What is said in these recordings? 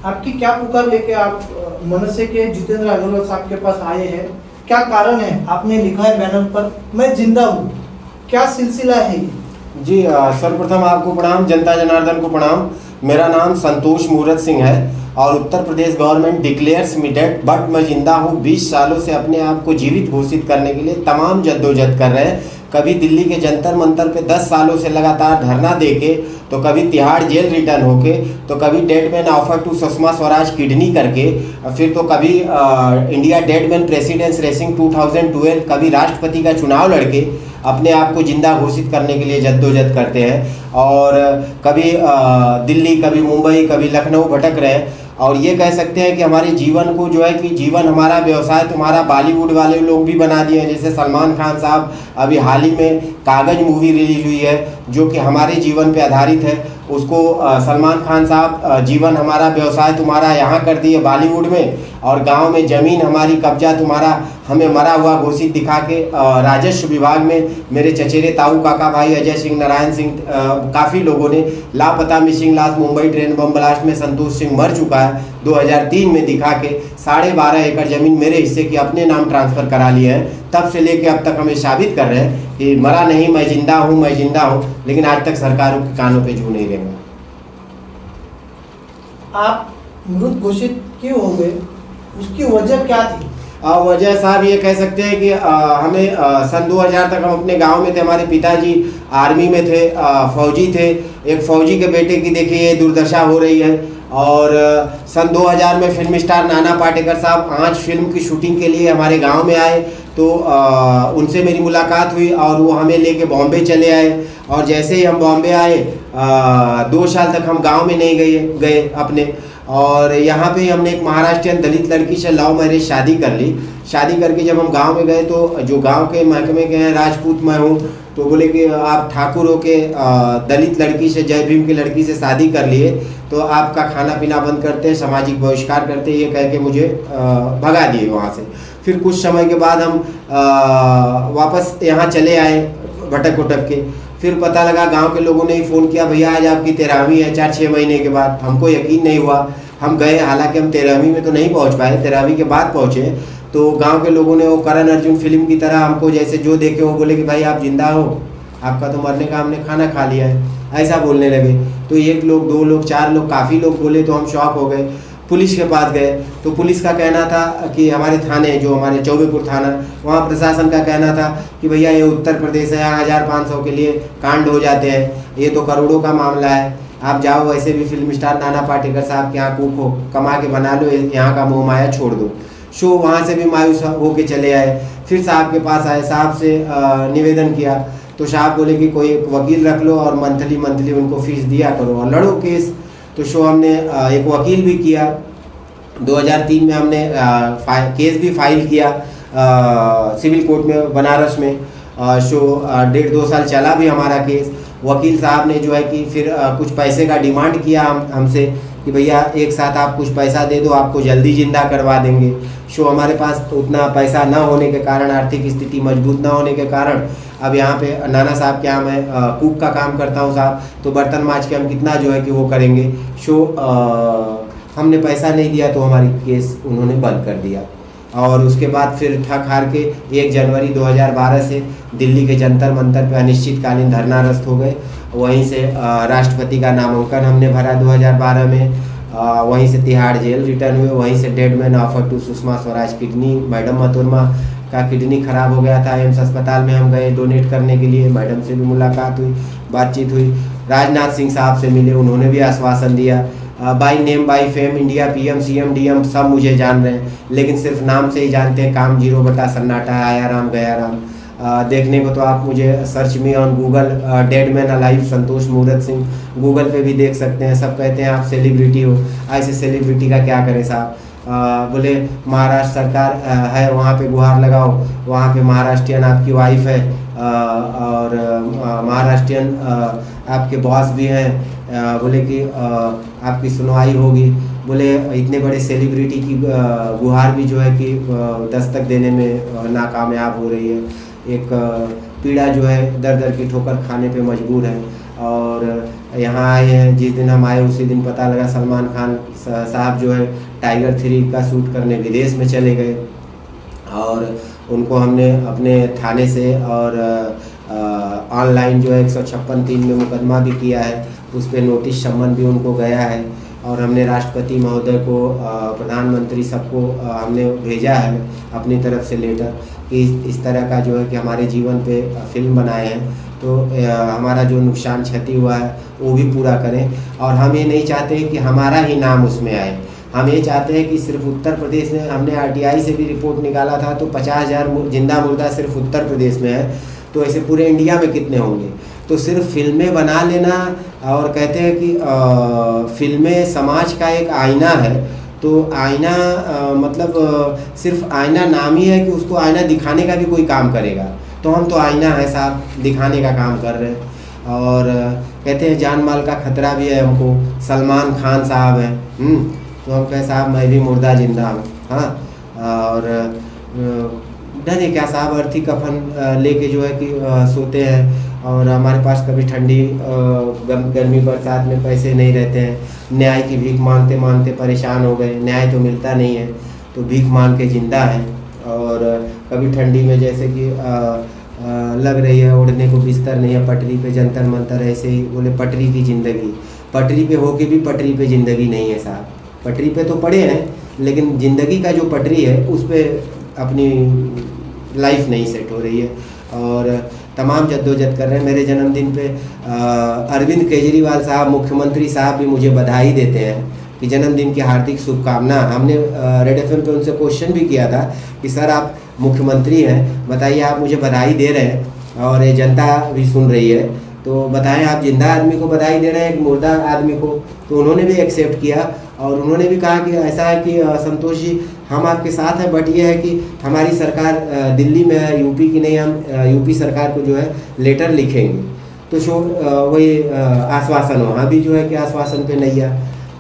आपकी क्या पुकार लेके आप मनसे के जितेंद्र अग्रवाल साहब के पास आए हैं? क्या कारण है? आपने लिखा है बैनर पर मैं जिंदा हूँ, क्या सिलसिला है ये? जी सर्वप्रथम आपको प्रणाम, जनता जनार्दन को प्रणाम। मेरा नाम संतोष मूरत सिंह है और Uttar Pradesh government declares me dead but मैं जिंदा हूँ 20 सालों से अपने आप को जीवित घोषित करने के लिए तमाम जद्दोजहद कर रहे हैं। कभी दिल्ली के जंतर मंतर पे 10 सालों से लगातार धरना देके, तो कभी तिहाड़ जेल रिटर्न होके, तो कभी dead man offer to Sushma Swaraj kidney करके, फिर तो कभी India dead man presidents racing 2012, कभी राष्ट्रपति का चुनाव लड़के अपने आप को जिंदा घोषित करने के लिए जद्दोजहद करते हैं। और कभी दिल्ली, कभी मुंबई, कभी लखनऊ भटक रहे हैं। और ये कह सकते हैं कि हमारे जीवन को जो है कि जीवन हमारा व्यवसाय तुम्हारा बॉलीवुड वाले लोग भी बना दिए हैं। जैसे सलमान खान साहब अभी हाल ही में कागज मूवी रिलीज हुई है जो कि हमारे जीवन पे आधारित है। उसको सलमान खान साहब जीवन हमारा व्यवसाय तुम्हारा यहाँ कर दिए बॉलीवुड में, और गांव में ज़मीन हमारी कब्जा तुम्हारा हमें मरा हुआ घोषित दिखा के राजस्व विभाग में मेरे चचेरे ताऊ काका भाई अजय सिंह, नारायण सिंह, काफ़ी लोगों ने लापता मिसिंग लाश मुंबई ट्रेन बम ब्लास्ट में संतोष सिंह मर चुका है 2003 में दिखा के 12.5 एकड़ ज़मीन मेरे हिस्से की अपने नाम ट्रांसफ़र करा लिए हैं। तब से लेके अब तक हमें साबित कर रहे हैं कि मरा नहीं, मैं जिंदा हूँ, मैं जिंदा हूँ, लेकिन आज तक सरकारों के कानों पे जू नहीं रहेंगे। आप मृत घोषित क्यों हो गए, उसकी वजह क्या थी? वजह साहब ये कह सकते हैं कि हमें सन 2000 तक हम अपने गांव में थे। हमारे पिताजी आर्मी में थे, फौजी थे। एक फौजी के बेटे की देखिए ये दुर्दशा हो रही है। और सन 2000 में फिल्म स्टार नाना पाटेकर साहब आंच फिल्म की शूटिंग के लिए हमारे गांव में आए, तो उनसे मेरी मुलाकात हुई और वो हमें लेके बॉम्बे चले आए। और जैसे ही हम बॉम्बे आए 2 साल तक हम गांव में नहीं गए अपने। और यहाँ पे हमने एक महाराष्ट्रियन दलित लड़की से लव मैरिज शादी कर ली। शादी करके जब हम गांव में गए तो जो गांव के महकमे के हैं, राजपूत मैं हूँ, तो बोले कि आप ठाकुर हो के दलित लड़की से, जय भीम की लड़की से शादी कर लिए तो आपका खाना पीना बंद करते हैं, सामाजिक बहिष्कार करते हैं, ये कह के मुझे भगा दिए वहाँ से। फिर कुछ समय के बाद हम वापस यहाँ चले आए भटक उटक के। फिर पता लगा गांव के लोगों ने ही फ़ोन किया, भैया आज आपकी 13वीं है 4-6 महीने के बाद। हमको यकीन नहीं हुआ, हम गए, हालांकि हम 13वीं में तो नहीं पहुंच पाए, 13वीं के बाद पहुंचे। तो गांव के लोगों ने वो करण अर्जुन फिल्म की तरह हमको जैसे जो देखे वो बोले कि भाई आप जिंदा हो, आपका तो मरने का हमने खाना खा लिया है, ऐसा बोलने लगे। तो 1 लोग, 2 लोग, 4 लोग, काफ़ी लोग बोले तो हम शॉक हो गए। पुलिस के पास गए तो पुलिस का कहना था कि हमारे थाने, जो हमारे चौबेपुर थाना, वहाँ प्रशासन का कहना था कि भैया ये उत्तर प्रदेश है, यहाँ 1500 के लिए कांड हो जाते हैं, ये तो करोड़ों का मामला है, आप जाओ वैसे भी फिल्म स्टार नाना पाटेकर साहब के यहाँ कुक हो, कमा के बना लो, यहाँ का मोह माया छोड़ दो। शो वहाँ से भी मायूस होके चले आए। फिर साहब के पास आए, साहब से निवेदन किया तो साहब बोले कि कोई एक वकील रख लो और मंथली उनको फीस दिया करो और लड़ो केस। तो शो हमने एक वकील भी किया। 2003 में हमने केस भी फाइल किया सिविल कोर्ट में बनारस में। शो 1.5-2 साल चला भी हमारा केस। वकील साहब ने जो है कि फिर कुछ पैसे का डिमांड किया हमसे कि भैया एक साथ आप कुछ पैसा दे दो, आपको जल्दी जिंदा करवा देंगे। शो हमारे पास उतना पैसा न होने के कारण, आर्थिक स्थिति मजबूत न होने के कारण, अब यहाँ पे नाना साहब के यहाँ मैं कुक का काम करता हूँ साहब, तो बर्तन मांज के हम कितना जो है कि वो करेंगे। शो हमने पैसा नहीं दिया तो हमारी केस उन्होंने बंद कर दिया। और उसके बाद फिर ठक हार के 1 जनवरी 2012 से दिल्ली के जंतर मंतर पे अनिश्चितकालीन धरनारस्त हो गए। वहीं से राष्ट्रपति का नामांकन हमने भरा 2012 में। वहीं से तिहाड़ जेल रिटर्न हुए। वहीं से dead man offer to Sushma Swaraj kidney, madam मतुरमा का किडनी खराब हो गया था, एम्स अस्पताल में हम गए डोनेट करने के लिए। मैडम से भी मुलाकात हुई, बातचीत हुई। राजनाथ सिंह साहब से मिले, उन्होंने भी आश्वासन दिया। By name by fame India PM CM DM सब मुझे जान रहे हैं, लेकिन सिर्फ नाम से ही जानते हैं। काम 0 बटा सन्नाटा, आया राम गया राम। देखने को तो आप मुझे सर्च में on Google dead man alive Santosh Moorat Singh Google पे भी देख सकते हैं। सब कहते हैं आप सेलिब्रिटी हो, ऐसे सेलिब्रिटी का क्या करें साहब। बोले महाराष्ट्र सरकार है, वहाँ पे गुहार लगाओ, वहाँ पे महाराष्ट्रियन आपकी वाइफ है और महाराष्ट्रियन आपके बॉस भी हैं। बोले कि आपकी सुनवाई होगी। बोले इतने बड़े सेलिब्रिटी की गुहार भी जो है कि दस्तक देने में नाकामयाब हो रही है। एक पीड़ा जो है दर दर की ठोकर खाने पे मजबूर है। और यहाँ आए हैं। जिस दिन हम आए उसी दिन पता लगा सलमान खान साहब जो है टाइगर 3 का शूट करने विदेश में चले गए, और उनको हमने अपने थाने से और ऑनलाइन जो है 156(3) में मुकदमा भी किया है, उस पर नोटिस सम्मन भी उनको गया है। और हमने राष्ट्रपति महोदय को, प्रधानमंत्री सबको हमने भेजा है अपनी तरफ से लेटर कि इस तरह का जो है कि हमारे जीवन पे फिल्म बनाए हैं, तो हमारा जो नुकसान क्षति हुआ है वो भी पूरा करें। और हम ये नहीं चाहते कि हमारा ही नाम उसमें आए, हम ये चाहते हैं कि सिर्फ उत्तर प्रदेश में, हमने RTI से भी रिपोर्ट निकाला था तो 50,000 जिंदा मुर्दा सिर्फ उत्तर प्रदेश में है, तो ऐसे पूरे इंडिया में कितने होंगे। तो सिर्फ फिल्में बना लेना, और कहते हैं कि फिल्में समाज का एक आईना है, तो आईना मतलब सिर्फ आईना नाम ही है कि उसको आईना दिखाने का भी कोई काम करेगा, तो हम तो आईना है साहब, दिखाने का काम कर रहे हैं। और कहते हैं जान माल का खतरा भी है हमको, सलमान खान साहब हैं, तो हम कहे साहब मैं भी मुर्दा जिंदा हूँ। हाँ, और डर है क्या साहब, अर्थी कफन लेके जो है कि सोते हैं, और हमारे पास कभी ठंडी गर्मी बरसात में पैसे नहीं रहते हैं, न्याय की भीख मांगते मांगते परेशान हो गए, न्याय तो मिलता नहीं है, तो भीख मांग के ज़िंदा हैं। और कभी ठंडी में जैसे कि लग रही है ओढ़ने को बिस्तर नहीं है, पटरी पे जंतर मंतर, ऐसे ही बोले पटरी की ज़िंदगी, पटरी पे होके भी पटरी पे ज़िंदगी नहीं है साहब। पटरी पे तो पड़े हैं, लेकिन ज़िंदगी का जो पटरी है उस पर अपनी लाइफ नहीं सेट हो रही है। और तमाम जद्दोजहद कर रहे हैं। मेरे जन्मदिन पे अरविंद केजरीवाल साहब, मुख्यमंत्री साहब भी मुझे बधाई देते हैं कि जन्मदिन की हार्दिक शुभकामना। हमने रेड FM पे उनसे क्वेश्चन भी किया था कि सर आप मुख्यमंत्री हैं, बताइए आप मुझे बधाई दे रहे हैं और ये जनता भी सुन रही है, तो बताएं आप जिंदा आदमी को बधाई दे रहे हैं एक मुर्दा आदमी को। तो उन्होंने भी एक्सेप्ट किया, और उन्होंने भी कहा कि ऐसा है कि संतोष जी हम आपके साथ हैं, बट ये है कि हमारी सरकार दिल्ली में है, यूपी की नहीं, हम यूपी सरकार को जो है लेटर लिखेंगे। तो वही आश्वासन वहाँ भी जो है कि आश्वासन पे नहीं है।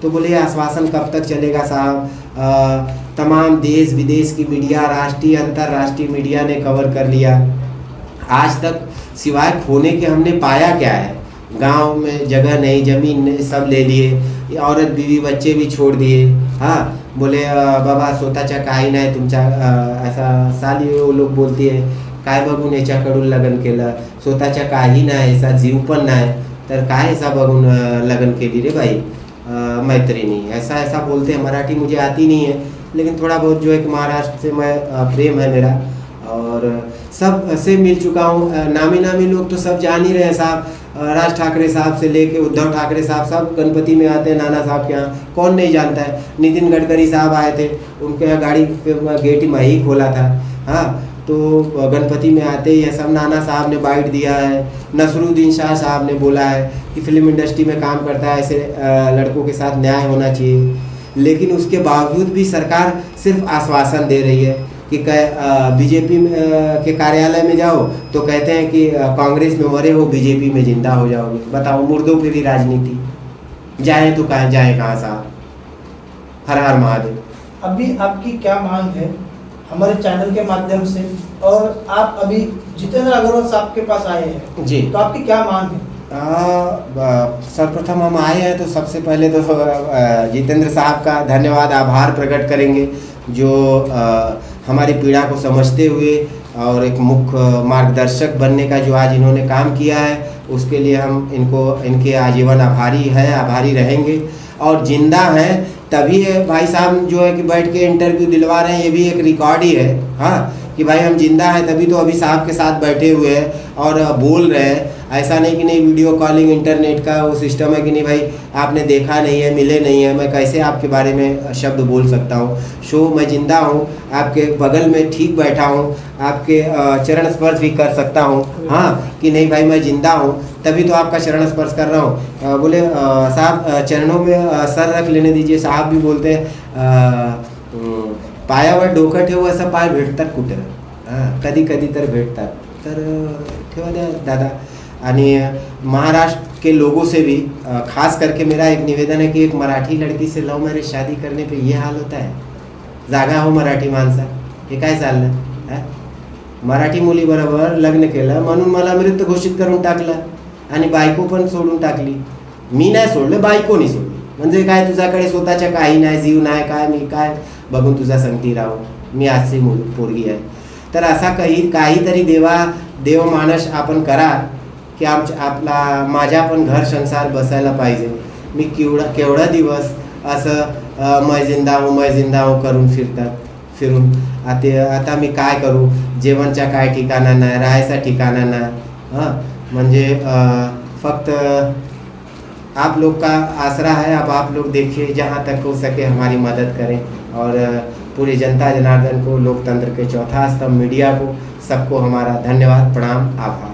तो बोले आश्वासन कब तक चलेगा साहब, तमाम देश विदेश की मीडिया, राष्ट्रीय अंतर्राष्ट्रीय मीडिया ने कवर कर लिया। आज तक सिवाय खोने के हमने पाया क्या है? गांव में जगह नहीं, ज़मीन नहीं, सब ले लिए, औरत बीवी बच्चे भी छोड़ दिए। हाँ, बोले बाबा स्वतःच्या काही नाही तुमच्या, ऐसा साली वो लोग बोलती है काय बघून याच्याकडून लग्न केलं, स्वतःच्या काही नाही, ऐसा जीव पण नाही, तर काय ऐसा बघून लग्न केली रे भाई मैत्रिणी, ऐसा ऐसा बोलते हैं। मराठी मुझे आती नहीं है, लेकिन थोड़ा बहुत जो है कि महाराष्ट्र से मैं प्रेम है मेरा, और सब से मिल चुका हूँ। नामी लोग तो सब जान ही रहे हैं साहब, राज ठाकरे साहब से लेके उद्धव ठाकरे साहब, सब गणपति में आते हैं नाना साहब के यहाँ, कौन नहीं जानता है। नितिन गडकरी साहब आए थे, उनके यहाँ गाड़ी पे गेट मैं ही खोला था। हाँ, तो गणपति में आते ही सब नाना साहब ने बाइट दिया है। नसरुद्दीन शाह साहब ने बोला है कि फिल्म इंडस्ट्री में काम करता है, ऐसे लड़कों के साथ न्याय होना चाहिए। लेकिन उसके बावजूद भी सरकार सिर्फ आश्वासन दे रही है कि बीजेपी के कार्यालय में जाओ तो कहते हैं कि कांग्रेस में मरे हो, बीजेपी में जिंदा हो जाओगे। बताओ, मुर्दों पे भी राजनीति, जाए तो कहाँ जाए, कहाँ साहब। हर हर महादेव। अभी आपकी क्या मांग है हमारे चैनल के माध्यम से, और आप अभी जितेंद्र अग्रवाल साहब के पास आए हैं जी, तो आपकी क्या मांग है? सर्वप्रथम हम आए हैं तो सबसे पहले तो जितेंद्र साहब का धन्यवाद, आभार प्रकट करेंगे, जो हमारी पीड़ा को समझते हुए और एक मुख्य मार्गदर्शक बनने का जो आज इन्होंने काम किया है, उसके लिए हम इनके आजीवन आभारी हैं, आभारी रहेंगे। और जिंदा हैं तभी भाई साहब जो है कि बैठ के इंटरव्यू दिलवा रहे हैं, ये भी एक रिकॉर्ड ही है। हाँ, कि भाई हम जिंदा हैं तभी तो अभी साहब के साथ बैठे हुए हैं और बोल रहे हैं। ऐसा नहीं कि नहीं वीडियो कॉलिंग इंटरनेट का वो सिस्टम है कि नहीं भाई आपने देखा नहीं है, मिले नहीं है, मैं कैसे आपके बारे में शब्द बोल सकता हूँ। मैं जिंदा हूँ, आपके बगल में ठीक बैठा हूँ, आपके चरण स्पर्श भी कर सकता हूँ। हाँ, कि नहीं भाई मैं जिंदा हूँ तभी तो आपका चरण स्पर्श कर रहा हूँ। बोले साहब चरणों में सर रख लेने दीजिए। साहब भी बोलते हैं पायावर डोकं ठेवू असं पाय भेटतात कुठं, कधी कधी तर भेटतात, तर ठेवा द्या दादा। आणि महाराष्ट्र के लोगों से भी खास करके मेरा एक निवेदन है कि एक मराठी लड़की से लव मैरिज शादी करने पे ये हाल होता है। जागा हो मराठी माणसा, हे काय चाललं? मराठी मुलीबरोबर लग्न केलं म्हणून मला मृत घोषित करून टाकलं आणि बायको पण सोडून टाकली। मी नाही सोडलं, बायको नाही सोडली. म्हणजे काय, तुझ्याकडे स्वतःच्या काही नाही, जीव नाही, काय मी काय बघून तुझा संगती राहू, मी आजची पोरगी आहे. तर असा काहीतरी देव माणस आपण करा की आपला माझ्या पण घर संसार बसायला पाहिजे. मी केवढा दिवस असं मैं जिंदा हूँ करून फिरून आता मी काय करू, जेवणच्या काय ठिकाणा नाही, राहायचा ठिकाणा नाही. म्हणजे फक्त आप लोग का आसरा है. अब आप लोग देखिए, जहाँ तक हो सके हमारी मदद करें. और पूरी जनता जनार्दन को, लोकतंत्र के चौथा स्तंभ मीडिया को, सबको हमारा धन्यवाद, प्रणाम, आभार.